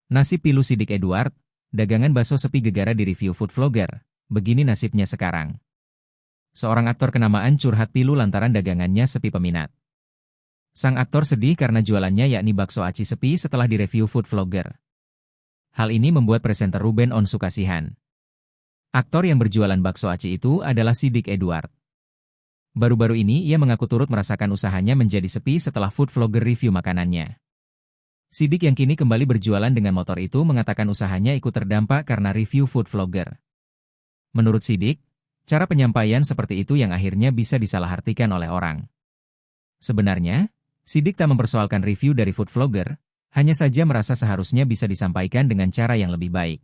Nasib pilu Sidik Edward, dagangan bakso sepi gegara di review food vlogger. Begini nasibnya sekarang. Seorang aktor kenamaan curhat pilu lantaran dagangannya sepi peminat. Sang aktor sedih karena jualannya yakni bakso aci sepi setelah direview food vlogger. Hal ini membuat presenter Ruben Onsu kasihan. Aktor yang berjualan bakso aci itu adalah Sidik Edward. Baru-baru ini ia mengaku turut merasakan usahanya menjadi sepi setelah food vlogger review makanannya. Sidik yang kini kembali berjualan dengan motor itu mengatakan usahanya ikut terdampak karena review food vlogger. Menurut Sidik, cara penyampaian seperti itu yang akhirnya bisa disalahartikan oleh orang. Sebenarnya, Sidik tak mempersoalkan review dari food vlogger, hanya saja merasa seharusnya bisa disampaikan dengan cara yang lebih baik.